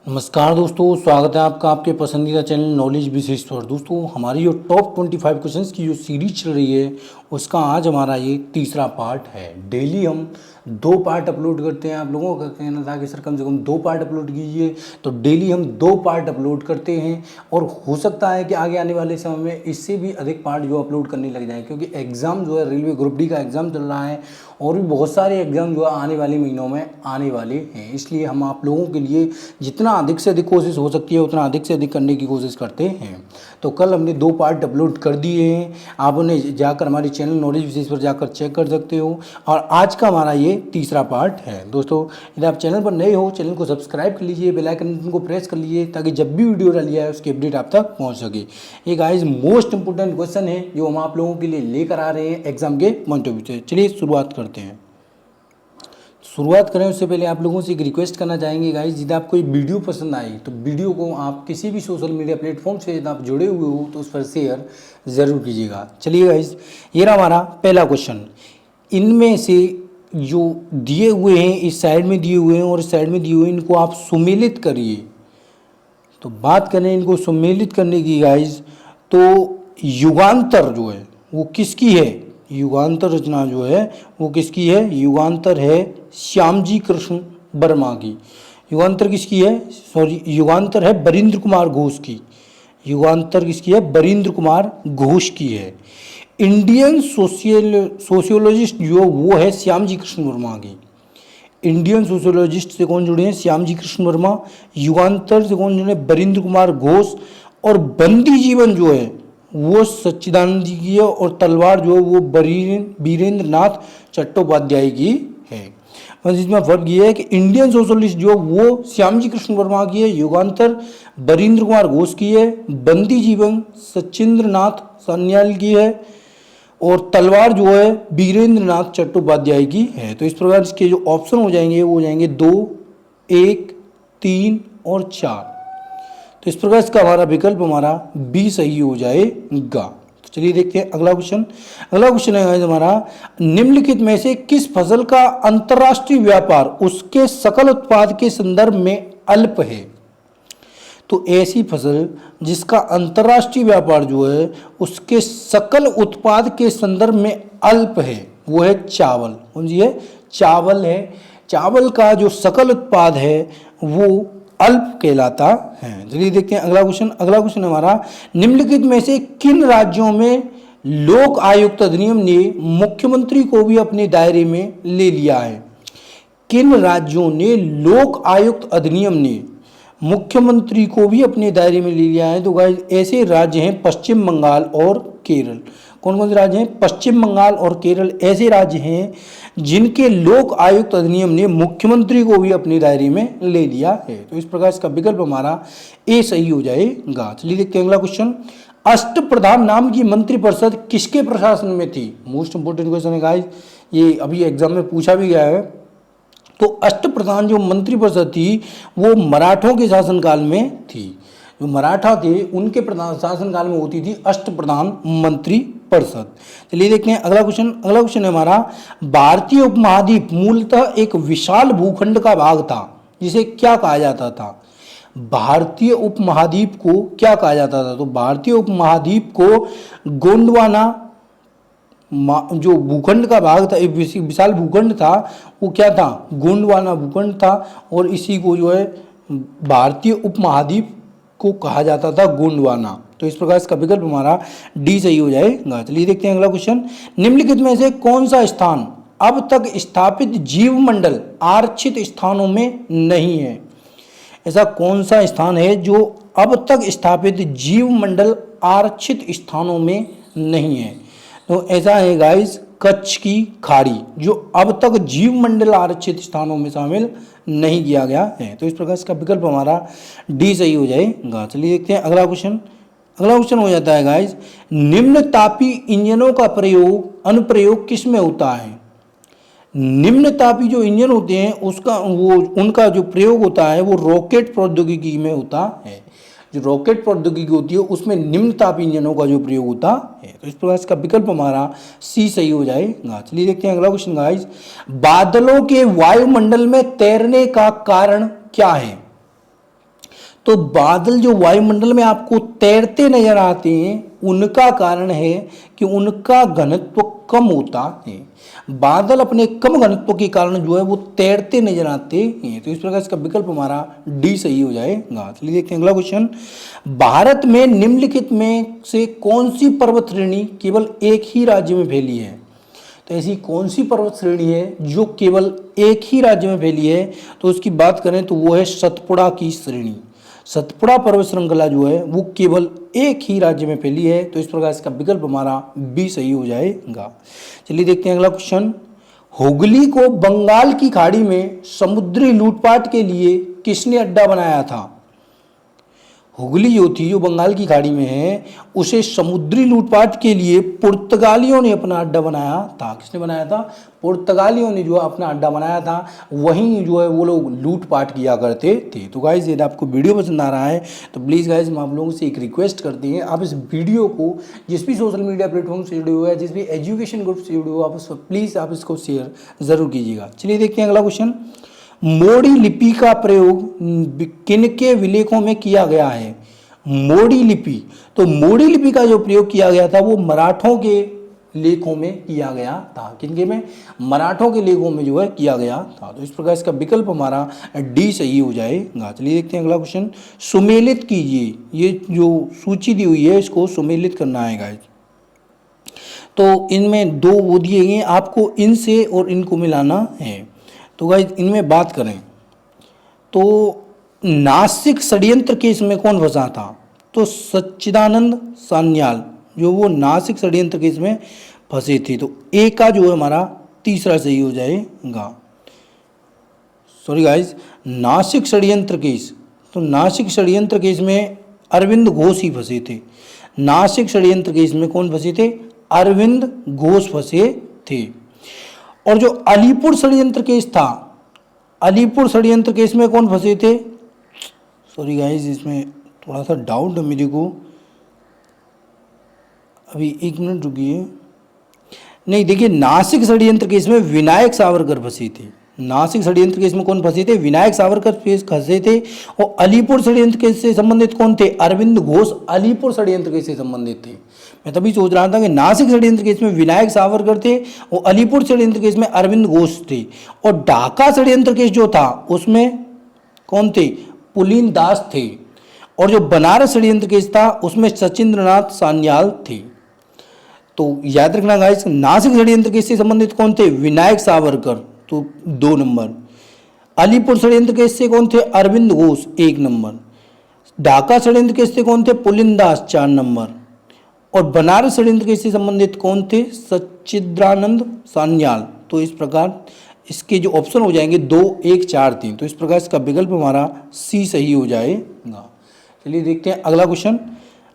नमस्कार दोस्तों, स्वागत है आपका आपके पसंदीदा चैनल नॉलेज विशेष पर। दोस्तों, हमारी जो टॉप 25 क्वेश्चंस की जो सीरीज चल रही है उसका आज हमारा ये तीसरा पार्ट है। डेली हम 2 पार्ट अपलोड करते हैं। आप लोगों का कहना था कि सर कम से कम 2 पार्ट अपलोड कीजिए, तो डेली हम 2 पार्ट अपलोड करते हैं और हो सकता है कि आगे आने वाले समय में इससे भी अधिक पार्ट जो अपलोड करने लग जाए, क्योंकि एग्ज़ाम जो है रेलवे ग्रुप डी का एग्ज़ाम चल रहा है और भी बहुत सारे एग्ज़ाम जो है आने वाले महीनों में आने वाले हैं। इसलिए हम आप लोगों के लिए जितना अधिक से अधिक कोशिश हो सकती है उतना अधिक से अधिक करने की कोशिश करते हैं। तो कल हमने 2 पार्ट अपलोड कर दिए हैं, आप उन्हें जाकर हमारे चैनल नॉलेज विशेष पर जाकर चेक कर सकते हो। और आज का हमारा ये तीसरा पार्ट है। दोस्तों, यदि आप चैनल पर नए हो, चैनल को सब्सक्राइब कर लीजिए, बेल आइकन को प्रेस कर लीजिए ताकि जब भी वीडियो डाली जाए उसकी अपडेट आप तक पहुँच सके। ये गाइस मोस्ट इंपोर्टेंट क्वेश्चन है जो हम आप लोगों के लिए लेकर आ रहे हैं एग्जाम के पॉइंट ऑफ व्यू से। चलिए शुरुआत करते हैं। शुरुआत करें उससे पहले आप लोगों से एक रिक्वेस्ट करना चाहेंगे गाइस, यदि आपको ये वीडियो पसंद आई तो वीडियो को आप किसी भी सोशल मीडिया प्लेटफॉर्म से यदि आप जुड़े हुए हो तो उस पर शेयर ज़रूर कीजिएगा। चलिए गाइस, ये रहा हमारा पहला क्वेश्चन। इनमें से जो दिए हुए हैं, इस साइड में दिए हुए हैं और इस साइड में दिए हुए हैं, इनको आप सुमेलित करिए। तो बात करें इनको सुमेलित करने की गाइस, तो युगांतर जो है वो किसकी है? युगांतर रचना जो है वो किसकी है? युगांतर है श्यामजी कृष्ण वर्मा की। युगांतर किसकी है? युगांतर है बरिंद्र कुमार घोष की। युगांतर किसकी है? बरिंद्र कुमार घोष की है। इंडियन सोशियोलॉजिस्ट जो वो है श्यामजी कृष्ण वर्मा की। इंडियन सोशियोलॉजिस्ट से कौन जुड़े हैं? श्यामजी कृष्ण वर्मा। युगांतर से कौन जुड़े? बरिंद्र कुमार घोष। और बंदी जीवन जो है वो सच्चिदानंद जी की है और तलवार जो है वो वीरेंद्र नाथ चट्टोपाध्याय की है। बस इसमें फर्क ये है कि इंडियन सोशलिस्ट जो वो श्यामजी कृष्ण वर्मा की है, युगांतर बरिंद्र कुमार घोष की है, बंदी जीवन सचिंद्र नाथ सान्याल की है और तलवार जो है वीरेंद्र नाथ चट्टोपाध्याय की है। तो इस प्रकार इसके जो ऑप्शन हो जाएंगे वो हो जाएंगे 2, 1, 3 और 4। तो इस प्रकार इसका हमारा विकल्प हमारा बी सही हो जाएगा। तो चलिए देखते हैं अगला क्वेश्चन। अगला क्वेश्चन है हमारा, निम्नलिखित में से किस फसल का अंतर्राष्ट्रीय व्यापार उसके सकल उत्पाद के संदर्भ में अल्प है? तो ऐसी फसल जिसका अंतर्राष्ट्रीय व्यापार जो है उसके सकल उत्पाद के संदर्भ में अल्प है वो है चावल। कौन सी है? चावल है। चावल का जो सकल उत्पाद है वो अल्प कहलाता है। चलिए देखते हैं अगला क्वेश्चन। अगला क्वेश्चन हमारा, निम्नलिखित में से किन राज्यों में लोक आयुक्त अधिनियम ने मुख्यमंत्री को भी अपने दायरे में ले लिया है? किन राज्यों ने लोक आयुक्त अधिनियम ने मुख्यमंत्री को भी अपने दायरे में ले लिया है? तो गाइस ऐसे राज्य हैं पश्चिम बंगाल और केरल। कौन कौन से राज्य हैं? पश्चिम बंगाल और केरल ऐसे राज्य हैं जिनके लोक आयुक्त अधिनियम ने मुख्यमंत्री को भी अपने दायरे में ले लिया है। तो इस प्रकार इसका विकल्प हमारा ए सही हो जाएगा। चलिए देखते हैं अगला क्वेश्चन। अष्टप्रधान नाम की मंत्रिपरिषद किसके प्रशासन में थी? मोस्ट इंपोर्टेंट क्वेश्चन है गाइस, ये अभी एग्जाम में पूछा भी गया है। तो अष्टप्रधान जो मंत्रिपरिषद थी वो मराठों के शासनकाल में थी। जो मराठा थे उनके शासनकाल में होती थी अष्टप्रधान मंत्री परिषद। चलिए देखते हैं अगला क्वेश्चन। अगला क्वेश्चन है हमारा, भारतीय उपमहाद्वीप मूलतः एक विशाल भूखंड का भाग था जिसे क्या कहा जाता था? भारतीय उपमहाद्वीप को क्या कहा जाता था? तो भारतीय उपमहाद्वीप को गोंडवाना जो भूखंड का भाग था, एक विशाल भूखंड था, वो क्या था? गोंडवाना भूखंड था और इसी को जो है भारतीय उपमहाद्वीप को कहा जाता था गोंडवाना। तो इस प्रकार इसका विकल्प हमारा डी सही हो जाएगा। चलिए देखते हैं अगला क्वेश्चन। निम्नलिखित में से कौन सा स्थान अब तक स्थापित जीव मंडल आरक्षित स्थानों में नहीं है? ऐसा कौन सा स्थान है जो अब तक स्थापित जीव मंडल आरक्षित स्थानों में नहीं है? तो ऐसा है गाइस कच्छ की खाड़ी, जो अब तक जीव मंडल आरक्षित स्थानों में शामिल नहीं किया गया है। तो इस प्रकार इसका विकल्प हमारा डी सही हो जाएगा। चलिए देखते हैं अगला क्वेश्चन। अगला क्वेश्चन हो जाता है गाइस, निम्न तापी इंजनों का अनुप्रयोग किस में होता है? निम्न तापी जो इंजन होते हैं उनका जो प्रयोग होता है वो रॉकेट प्रौद्योगिकी में होता है। जो रॉकेट प्रौद्योगिकी होती है उसमें निम्न ताप इंजनों का जो प्रयोग होता है। तो इस प्रकार इसका विकल्प हमारा सी सही हो जाएगा। चलिए देखते हैं अगला क्वेश्चन गाइस, बादलों के वायुमंडल में तैरने का कारण क्या है? तो बादल जो वायुमंडल में आपको तैरते नजर आते हैं उनका कारण है कि उनका घनत्व कम होता है। बादल अपने कम घनत्व के कारण जो है वो तैरते नजर आते हैं। तो इस प्रकार इसका विकल्प हमारा डी सही हो जाएगा। चलिए देखते हैं अगला क्वेश्चन। भारत में निम्नलिखित में से कौन सी पर्वत श्रेणी केवल एक ही राज्य में फैली है? तो ऐसी कौन सी पर्वत श्रेणी है जो केवल एक ही राज्य में फैली है? तो उसकी बात करें तो वो है सतपुड़ा की श्रेणी। सतपुड़ा पर्वत श्रृंखला जो है वो केवल एक ही राज्य में फैली है। तो इस प्रकार इसका विकल्प हमारा बी सही हो जाएगा। चलिए देखते हैं अगला क्वेश्चन। हुगली को बंगाल की खाड़ी में समुद्री लूटपाट के लिए किसने अड्डा बनाया था? हुगली जो थी जो बंगाल की खाड़ी में है उसे समुद्री लूटपाट के लिए पुर्तगालियों ने अपना अड्डा बनाया था। किसने बनाया था? पुर्तगालियों ने जो अपना अड्डा बनाया था, वहीं जो है वो लोग लूटपाट किया करते थे। तो गाइज यदि आपको वीडियो पसंद आ रहा है तो प्लीज़ गाइज हम आप लोगों से एक रिक्वेस्ट करते हैं, आप इस वीडियो को जिस भी सोशल मीडिया प्लेटफॉर्म से जुड़े हुए हैं, जिस भी एजुकेशन ग्रुप से जुड़े हुए आप उस पर प्लीज़ आप इसको शेयर ज़रूर कीजिएगा। चलिए देखते हैं अगला क्वेश्चन। मोडी लिपि का प्रयोग किन के विलेखों में किया गया है? मोडी लिपि, तो मोडी लिपि का जो प्रयोग किया गया था वो मराठों के लेखों में किया गया था। किनके में? मराठों के लेखों में जो है किया गया था। तो इस प्रकार इसका विकल्प हमारा डी सही हो जाएगा। चलिए देखते हैं अगला क्वेश्चन। सुमेलित कीजिए, ये जो सूची दी हुई है इसको सुमेलित करना है गाइस। तो इनमें दो वो दिए गए, आपको इनसे और इनको मिलाना है। तो गाइस इनमें बात करें तो नासिक षड्यंत्र केस में कौन फंसा था? तो सच्चिदानंद सान्याल जो वो नासिक षड्यंत्र केस में फंसे थे। तो ए का जो है हमारा तीसरा सही हो जाएगा। सॉरी गाइस, नासिक षड्यंत्र केस, तो नासिक षड्यंत्र केस में अरविंद घोष ही फंसे थे। नासिक षड्यंत्र केस में कौन फंसे थे? अरविंद घोष फंसे थे। और जो अलीपुर षड्यंत्र केस था, अलीपुर षड्यंत्र केस में कौन फंसे थे? सॉरी गाइस, इसमें थोड़ा सा डाउट है मेरे को, अभी एक मिनट रुकिए। नहीं देखिए, नासिक षड्यंत्र केस में विनायक सावरकर फंसे थे। नासिक षड्यंत्र केस में कौन फंसे थे? विनायक सावरकर फंसे थे। और अलीपुर षड्यंत्र केस से संबंधित कौन थे? अरविंद घोष अलीपुर षड्यंत्र केस से संबंधित थे। मैं तभी सोच रहा था कि नासिक षड्यंत्र केस में विनायक सावरकर थे और अलीपुर षड्यंत्र केस में अरविंद घोष थे। और ढाका षड्यंत्र केस जो था उसमें कौन थे? पुलिन दास थे। और जो बनारस षड्यंत्र केस था उसमें सचिंद्रनाथ सान्याल थे। तो याद रखना गाइस, नासिक षड्यंत्र केस से संबंधित कौन थे? विनायक सावरकर, तो 2 नंबर। अलीपुर षड्यंत्र केस से कौन थे? अरविंद घोष, 1 नंबर। ढाका षड्यंत्र केस से कौन थे? पुलिन दास, 4 नंबर। और बनारस षड्यंत्र केस से संबंधित कौन थे? सच्चिदानंद सान्याल। तो इस प्रकार इसके जो ऑप्शन हो जाएंगे 2, 1, 4, 3। तो इस प्रकार इसका विकल्प हमारा सी सही हो जाएगा। चलिए देखते हैं अगला क्वेश्चन।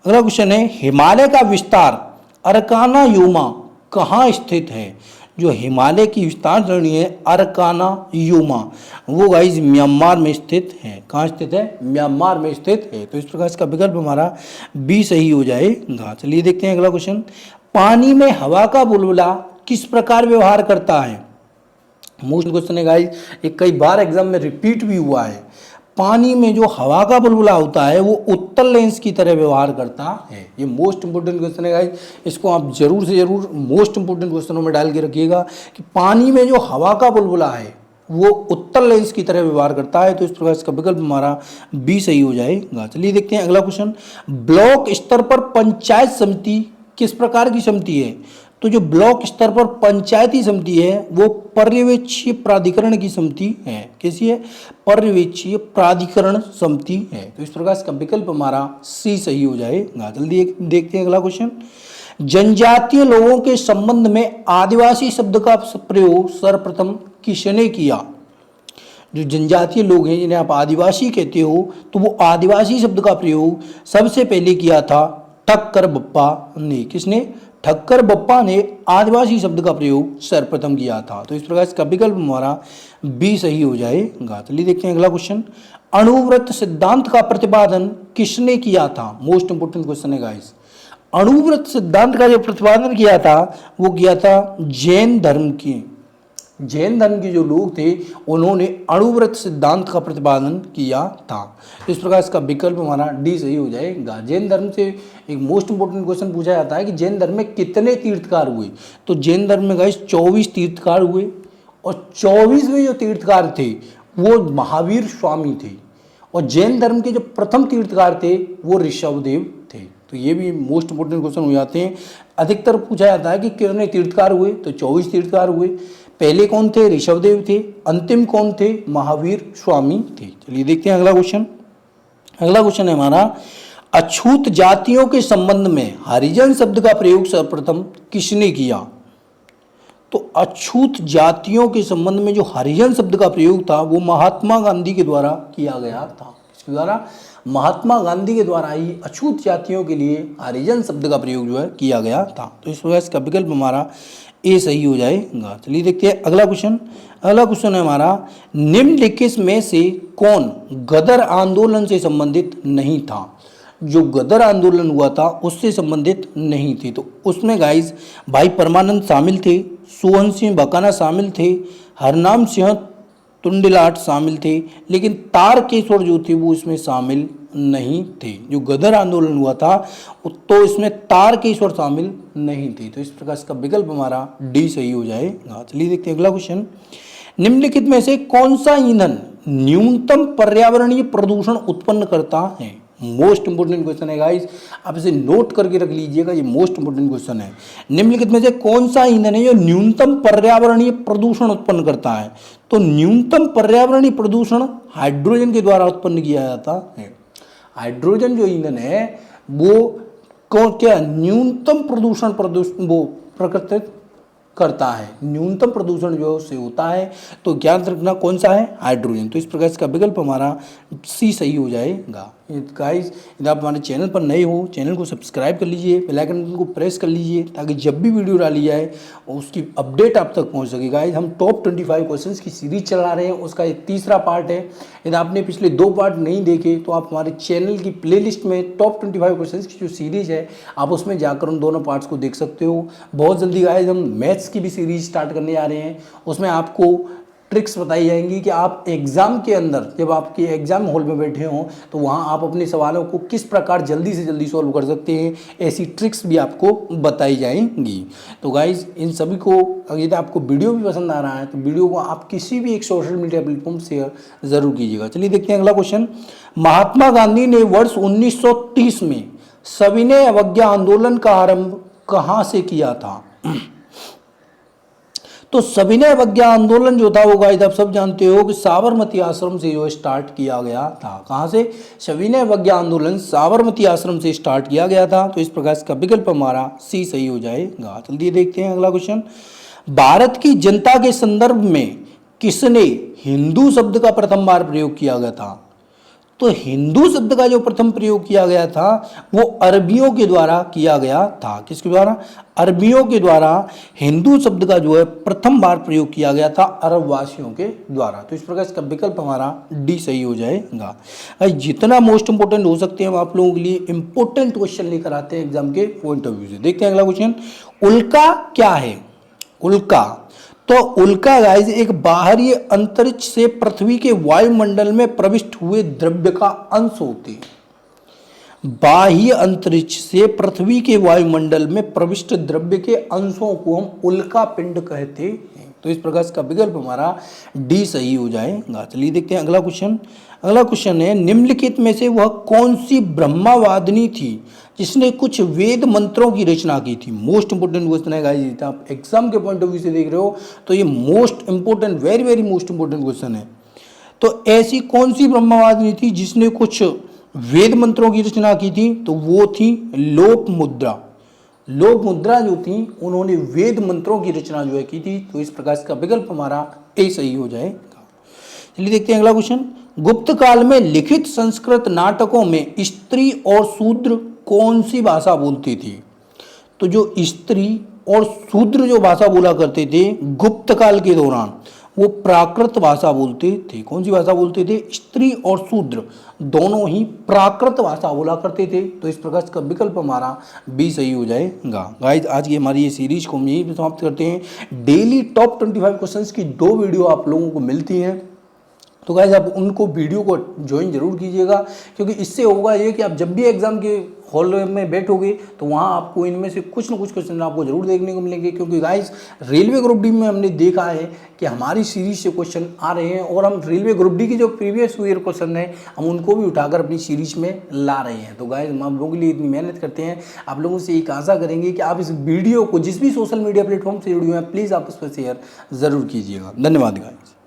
अगला क्वेश्चन है, हिमालय का विस्तार अरकाना योमा कहाँ स्थित है? जो हिमालय की विस्तार श्रेणी है अरकाना योमा, वो गाइस म्यांमार में स्थित है। कहाँ स्थित है? म्यांमार में स्थित है। तो इस प्रकार इसका विकल्प हमारा बी सही हो जाएगा। चलिए देखते हैं अगला क्वेश्चन। पानी में हवा का बुलबुला किस प्रकार व्यवहार करता है? मोस्ट क्वेश्चन है गाइस, ये कई बार एग्जाम में रिपीट भी हुआ है। पानी में जो हवा का बुलबुला होता है वो उत्तल लेंस की तरह व्यवहार करता है। ये मोस्ट इंपोर्टेंट क्वेश्चन है गाइस, इसको आप जरूर से जरूर मोस्ट इंपोर्टेंट क्वेश्चनों में डाल के रखिएगा कि पानी में जो हवा का बुलबुला है वो उत्तल लेंस की तरह व्यवहार करता है। तो इस प्रकार इसका विकल्प हमारा बी सही हो जाएगा। चलिए देखते हैं अगला क्वेश्चन। ब्लॉक स्तर पर पंचायत समिति किस प्रकार की समिति है? तो जो ब्लॉक स्तर पर पंचायती समिति है वो पर्यवेक्षीय प्राधिकरण की समिति है। कैसी है? पर्यवेक्षीय प्राधिकरण समिति है। तो इस प्रकार इसका विकल्प हमारा सी सही हो जाएगा। जल्दी देखते हैं अगला क्वेश्चन। जनजातीय लोगों के संबंध में आदिवासी शब्द का प्रयोग सर्वप्रथम किसने किया? जो जनजातीय लोग हैं जिन्हें आप आदिवासी कहते हो, तो वो आदिवासी शब्द का प्रयोग सबसे पहले किया था ठक्कर बप्पा ने। किसने? ठक्कर बप्पा ने आदिवासी शब्द का प्रयोग सर्वप्रथम किया था। तो इस प्रकार इसका विकल्प हमारा बी सही हो जाएगा। चलिए देखते हैं अगला क्वेश्चन। अणुव्रत सिद्धांत का प्रतिपादन किसने किया था? मोस्ट इंपोर्टेंट क्वेश्चन है गाइस। अणुव्रत सिद्धांत का जो प्रतिपादन किया था वो किया था जैन धर्म के जैन धर्म के जो लोग थे उन्होंने अणुव्रत सिद्धांत का प्रतिपादन किया था। इस प्रकार इसका विकल्प हमारा डी सही हो जाएगा। जैन धर्म से एक मोस्ट इंपोर्टेंट क्वेश्चन पूछा जाता है कि जैन धर्म में कितने तीर्थकार हुए, तो जैन धर्म में गाइस 24 तीर्थकार हुए और 24वें जो तीर्थकार थे वो महावीर स्वामी थे और जैन धर्म के जो प्रथम तीर्थकार थे वो ऋषभदेव थे। तो ये भी मोस्ट इंपोर्टेंट क्वेश्चन हो जाते हैं। अधिकतर पूछा जाता है कि कितने तीर्थकार हुए, तो 24 तीर्थकार हुए। पहले कौन थे? ऋषभदेव थे। अंतिम कौन थे? महावीर स्वामी थे। चलिए देखते हैं अगला क्वेश्चन। अगला क्वेश्चन है हमारा, अछूत जातियों के संबंध में हरिजन शब्द का प्रयोग सर्वप्रथम किसने किया? तो अछूत जातियों के संबंध में जो हरिजन शब्द का प्रयोग था वो महात्मा गांधी के द्वारा किया गया था। इसके द्वारा महात्मा गांधी के द्वारा ही अछूत जातियों के लिए हरिजन शब्द का प्रयोग जो है किया गया था। तो इस वजह इसका विकल्प हमारा ए सही हो जाएगा। चलिए देखते हैं अगला क्वेश्चन। अगला क्वेश्चन है हमारा, निम्नलिखित में से कौन गदर आंदोलन से संबंधित नहीं था? जो गदर आंदोलन हुआ था उससे संबंधित नहीं थे। तो उसमें गाइस भाई परमानंद शामिल थे, सोहन सिंह भकाना शामिल थे, हरनाम सिंह टुंडिलाट शामिल थे, लेकिन तारकेश्वर जो थे वो इसमें शामिल नहीं थे। जो गदर आंदोलन हुआ था तो इसमें तारकेश्वर शामिल नहीं थे। तो इस प्रकार इसका विकल्प हमारा डी सही हो जाएगा। चलिए देखते हैं अगला क्वेश्चन। निम्नलिखित में से कौन सा ईंधन न्यूनतम पर्यावरणीय प्रदूषण उत्पन्न करता है? मोस्ट इंपोर्टेंट क्वेश्चन है गाइस, आप इसे नोट करके रख लीजिएगा, ये मोस्ट इंपोर्टेंट क्वेश्चन है। निम्नलिखित में से कौन सा ईंधन है जो न्यूनतम पर्यावरणीय प्रदूषण उत्पन्न करता है? तो न्यूनतम पर्यावरणीय प्रदूषण हाइड्रोजन के द्वारा उत्पन्न किया जाता है। हाइड्रोजन जो ईंधन है वो क्या न्यूनतम प्रदूषण वो प्रकृतित करता है। न्यूनतम प्रदूषण जो उससे होता है, तो ज्ञान रखना कौन सा है? हाइड्रोजन। तो इस प्रकार इसका विकल्प हमारा सी सही हो जाएगा। गाइस यदि आप हमारे चैनल पर नए हो, चैनल को सब्सक्राइब कर लीजिए, बेल आइकन को प्रेस कर लीजिए ताकि जब भी वीडियो डाली जाए उसकी अपडेट आप तक पहुंच सके। गाइस हम टॉप 25 क्वेश्चंस की सीरीज चला रहे हैं, उसका ये तीसरा पार्ट है। यदि आपने पिछले 2 पार्ट नहीं देखे तो आप हमारे चैनल की प्लेलिस्ट में टॉप 25 क्वेश्चंस की जो सीरीज है आप उसमें जाकर उन दोनों पार्ट्स को देख सकते हो। बहुत जल्दी गाइस हम मैथ्स की भी सीरीज स्टार्ट करने जा रहे हैं, उसमें आपको ट्रिक्स बताई जाएंगी कि आप एग्ज़ाम के अंदर जब आपके एग्ज़ाम हॉल में बैठे हों तो वहाँ आप अपने सवालों को किस प्रकार जल्दी से जल्दी सॉल्व कर सकते हैं, ऐसी ट्रिक्स भी आपको बताई जाएंगी। तो गाइज़ इन सभी को, यदि आपको वीडियो भी पसंद आ रहा है तो वीडियो को आप किसी भी एक सोशल मीडिया प्लेटफॉर्म शेयर ज़रूर कीजिएगा। चलिए देखते हैं अगला क्वेश्चन। महात्मा गांधी ने वर्ष 1930 में सविनय अवज्ञा आंदोलन का आरंभ कहाँ से किया था? तो सविनय अवज्ञा आंदोलन जो था वो गाइस आप सब जानते हो कि साबरमती आश्रम से जो स्टार्ट किया गया था। कहाँ से? सविनय अवज्ञा आंदोलन साबरमती आश्रम से स्टार्ट किया गया था। तो इस प्रकार इसका विकल्प हमारा सी सही हो जाएगा। चलिए देखते हैं अगला क्वेश्चन। भारत की जनता के संदर्भ में किसने हिंदू शब्द का प्रथम बार प्रयोग किया गया था? तो हिंदू शब्द का जो प्रथम प्रयोग किया गया था वो अरबियों के द्वारा किया गया था। किसके द्वारा? अरबियों के द्वारा हिंदू शब्द का जो है प्रथम बार प्रयोग किया गया था अरब वासियों के द्वारा। तो इस प्रकार इसका विकल्प हमारा डी सही हो जाएगा। जितना मोस्ट इंपोर्टेंट हो सकते हैं हम आप लोगों के लिए इंपोर्टेंट क्वेश्चन लेकर आते हैं एग्जाम के पॉइंट ऑफ व्यू से। देखते हैं अगला क्वेश्चन। उल्का क्या है? उल्का, तो उल्का गाइस एक बाहरी अंतरिक्ष से पृथ्वी के वायुमंडल में प्रविष्ट हुए द्रव्य का अंश होते हैं। बाह्य अंतरिक्ष से पृथ्वी के वायुमंडल में प्रविष्ट द्रव्य के अंशों को हम उल्का पिंड कहते हैं। तो इस प्रकार इसका विकल्प हमारा डी सही हो जाएगा। चलिए देखते हैं अगला क्वेश्चन। अगला क्वेश्चन है, निम्नलिखित में से वह कौन सी ब्रह्मावादिनी थी जिसने कुछ वेद मंत्रों की रचना की थी? मोस्ट इंपोर्टेंट क्वेश्चन है गाइस, आप एग्जाम के पॉइंट ऑफ व्यू से देख रहे हो तो ये most important, very very most important question है। तो ऐसी कौन सी ब्रह्मावादिनी थी जिसने कुछ वेद मंत्रों की रचना की थी? तो वो थी लोप मुद्रा। लोप मुद्रा जो थी उन्होंने वेद मंत्रों की रचना जो है की थी। तो इस प्रकार इसका विकल्प हमारा ए सही हो जाएगा। चलिए देखते हैं अगला क्वेश्चन। गुप्त काल में लिखित संस्कृत नाटकों में स्त्री और शूद्र कौन सी भाषा बोलती थी? तो जो स्त्री और शूद्र जो भाषा बोला करते थे गुप्त काल के दौरान वो प्राकृत भाषा बोलते थे। कौन सी भाषा बोलते थे? स्त्री और शूद्र दोनों ही प्राकृत भाषा बोला करते थे। तो इस प्रकार का विकल्प हमारा बी सही हो जाएगा। गाइस आज की हमारी ये सीरीज को हम यहीं पे समाप्त करते हैं। डेली टॉप 25 क्वेश्चंस की 2 वीडियो आप लोगों को मिलती हैं, तो गाइस आप उनको वीडियो को ज्वाइन जरूर कीजिएगा, क्योंकि इससे होगा ये कि आप जब भी एग्जाम के हॉल में बैठोगे तो वहाँ आपको इनमें से कुछ ना कुछ क्वेश्चन आपको जरूर देखने को मिलेंगे। क्योंकि गाइस रेलवे ग्रुप डी में हमने देखा है कि हमारी सीरीज से क्वेश्चन आ रहे हैं और हम रेलवे ग्रुप डी की जो प्रीवियस ईयर क्वेश्चन है हम उनको भी उठाकर अपनी सीरीज में ला रहे हैं। तो गाइस हम आप लोगों के लिए इतनी मेहनत करते हैं, आप लोगों से एक आशा करेंगे कि आप इस वीडियो को जिस भी सोशल मीडिया प्लेटफॉर्म से जुड़े हुए हैं प्लीज़ आप उस पर शेयर ज़रूर कीजिएगा। धन्यवाद गाइस।